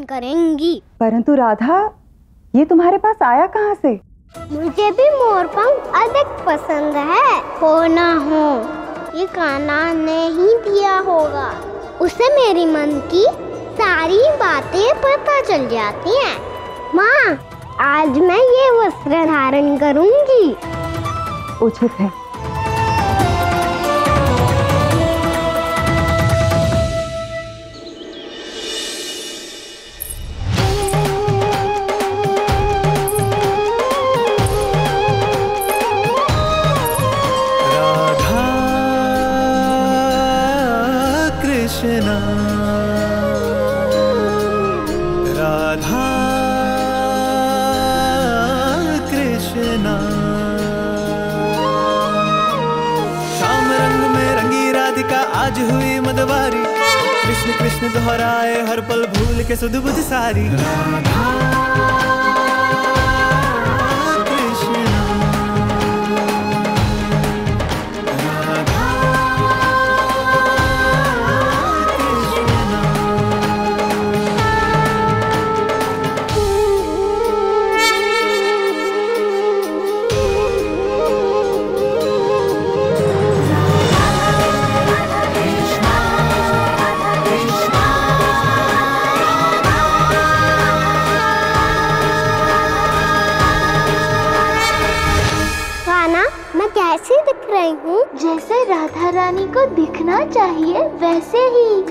करेंगी। परंतु राधा, ये तुम्हारे पास आया कहाँ से? मुझे भी मोरपंख अधिक पसंद है। हो ना हो, ये कान्हा ने ही दिया होगा। उसे मेरी मन की सारी बातें पता चल जाती हैं। माँ, आज मैं ये वस्त्र धारण करूंगी। उचित है। आज हुई मदवारी, कृष्ण कृष्ण दोहराए हर पल भूल के सुध बुध सारी। कैसी दिख रही हूँ? जैसे राधा रानी को दिखना चाहिए वैसे ही।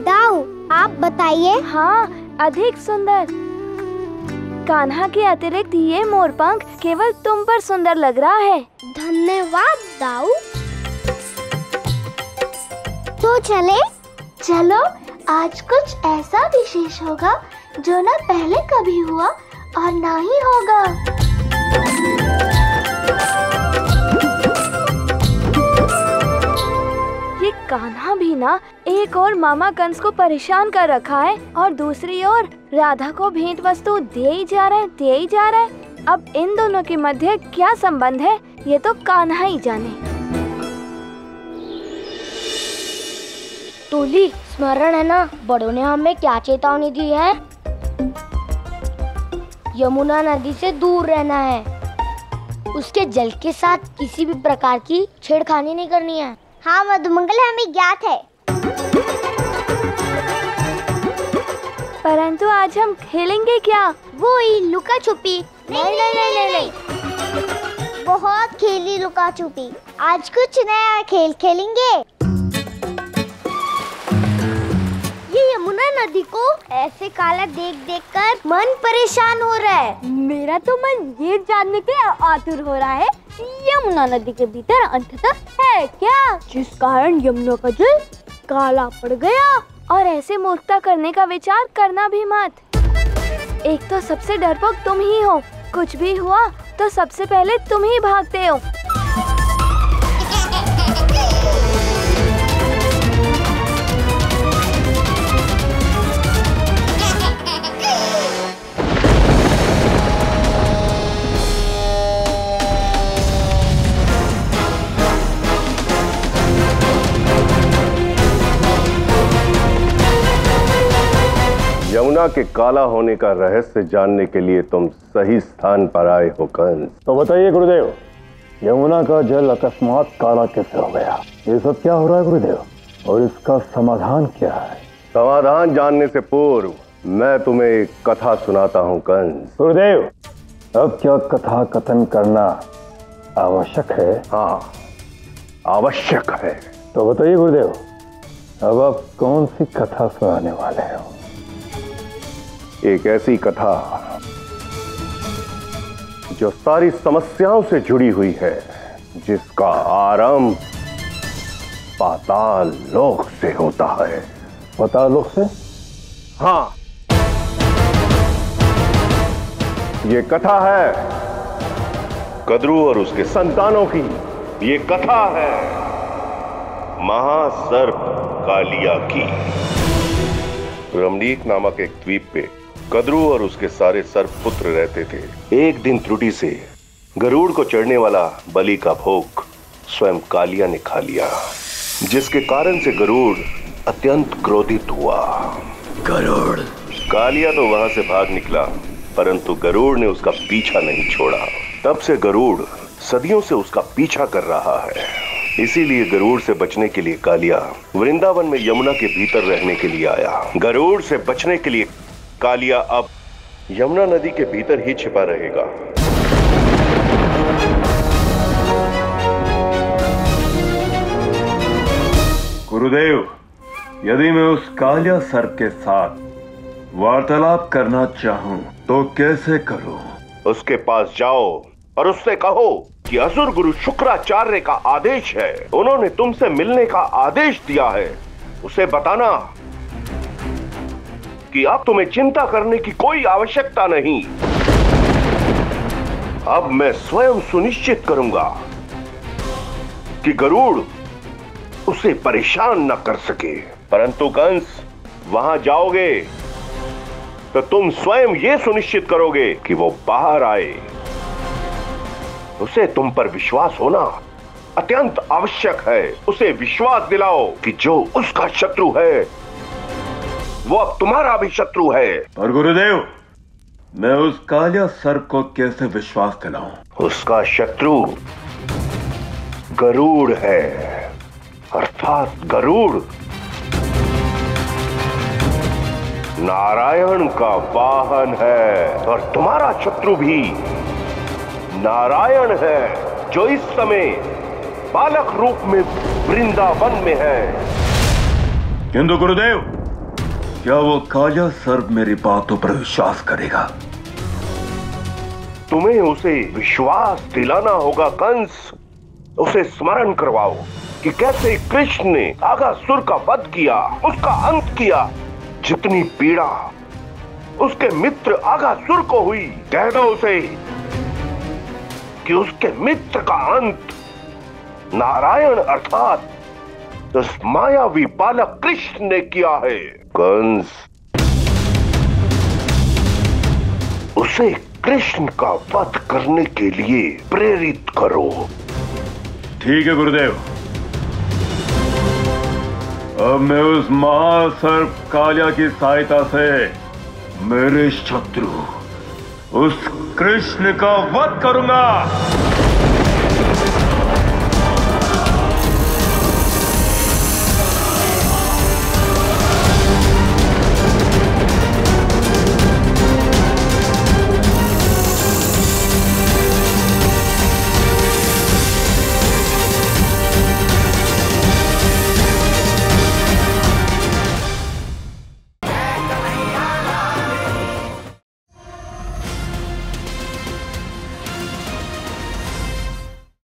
दाऊ, आप बताइए। हाँ, अधिक सुंदर। कान्हा के अतिरिक्त ये मोरपंख केवल तुम पर सुंदर लग रहा है। धन्यवाद दाऊ। तो चले? चलो, आज कुछ ऐसा विशेष होगा जो ना पहले कभी हुआ और ना ही होगा। ये कान्हा भी ना एक और मामा कंस को परेशान कर रखा है और दूसरी ओर राधा को भेंट वस्तु दे ही जा रहा है। अब इन दोनों के मध्य क्या संबंध है, ये तो कान्हा ही जाने। टोली, स्मरण है ना, बड़ों ने हमें क्या चेतावनी दी है? यमुना नदी से दूर रहना है, उसके जल के साथ किसी भी प्रकार की छेड़खानी नहीं करनी है। हाँ मधुमंगल, हमें ज्ञात है। परंतु आज हम खेलेंगे क्या? वो ही लुका छुपी। नहीं, बहुत खेली लुका छुपी। आज कुछ नया खेल खेलेंगे। यमुना नदी को ऐसे काला देख देख कर मन परेशान हो रहा है। मेरा तो मन ये जानने के आतुर हो रहा है, यमुना नदी के भीतर अंततः है क्या, जिस कारण यमुना का जल काला पड़ गया। और ऐसे मूर्खता करने का विचार करना भी मत। एक तो सबसे डरपोक तुम ही हो, कुछ भी हुआ तो सबसे पहले तुम ही भागते हो। यमुना के काला होने का रहस्य जानने के लिए तुम सही स्थान पर आए हो कंस। तो बताइए गुरुदेव, यमुना का जल अकस्मात काला कैसे हो गया? ये सब क्या हो रहा है गुरुदेव, और इसका समाधान क्या है? समाधान जानने से पूर्व मैं तुम्हें एक कथा सुनाता हूँ कंस। गुरुदेव, अब क्या कथा कथन करना आवश्यक है? हाँ, आवश्यक है। तो बताइए गुरुदेव, अब आप कौन सी कथा सुनाने वाले हो? एक ऐसी कथा जो सारी समस्याओं से जुड़ी हुई है, जिसका आरंभ पाताल लोक से होता है। पाताल लोक से? हाँ, ये कथा है कद्रू और उसके संतानों की। ये कथा है महासर्प कालिया की। रमणीक नामक एक द्वीप पे कद्रू और उसके सारे सर्प पुत्र रहते थे। एक दिन त्रुटि से गरुड़ को चढ़ने वाला बलि का भोग स्वयं कालिया ने खा लिया, जिसके कारण से गरुड़ अत्यंत क्रोधित हुआ। गरुड़। कालिया तो वहां से भाग निकला, परंतु गरुड़ ने उसका पीछा नहीं छोड़ा। तब से गरुड़ सदियों से उसका पीछा कर रहा है। इसीलिए गरुड़ से बचने के लिए कालिया वृंदावन में यमुना के भीतर रहने के लिए आया। गरुड़ से बचने के लिए कालिया अब यमुना नदी के भीतर ही छिपा रहेगा। गुरुदेव, यदि मैं उस कालिया सर्प के साथ वार्तालाप करना चाहूं तो कैसे करूं? उसके पास जाओ और उससे कहो कि असुर गुरु शुक्राचार्य का आदेश है, उन्होंने तुमसे मिलने का आदेश दिया है। उसे बताना कि अब तुम्हें चिंता करने की कोई आवश्यकता नहीं। अब मैं स्वयं सुनिश्चित करूंगा कि गरुड़ उसे परेशान न कर सके। परंतु कंस, वहां जाओगे तो तुम स्वयं ये सुनिश्चित करोगे कि वो बाहर आए। उसे तुम पर विश्वास होना अत्यंत आवश्यक है। उसे विश्वास दिलाओ कि जो उसका शत्रु है वो अब तुम्हारा भी शत्रु है। और गुरुदेव, मैं उस कालिया सर्प को कैसे विश्वास दिलाऊं? उसका शत्रु गरुड़ है, अर्थात गरुड़ नारायण का वाहन है। और तुम्हारा शत्रु भी नारायण है, जो इस समय बालक रूप में वृंदावन में है। किंतु गुरुदेव, क्या वो कालिया सर्प मेरी बातों पर विश्वास करेगा? तुम्हें उसे विश्वास दिलाना होगा कंस। उसे स्मरण करवाओ कि कैसे कृष्ण ने आगासुर का वध किया, उसका अंत किया। जितनी पीड़ा उसके मित्र आगासुर को हुई, कह दो उसे कि उसके मित्र का अंत नारायण अर्थात उस मायावी बालक कृष्ण ने किया है। कंस, उसे कृष्ण का वध करने के लिए प्रेरित करो। ठीक है गुरुदेव, अब मैं उस महासर्प कालिया की सहायता से मेरे शत्रु उस कृष्ण का वध करूंगा।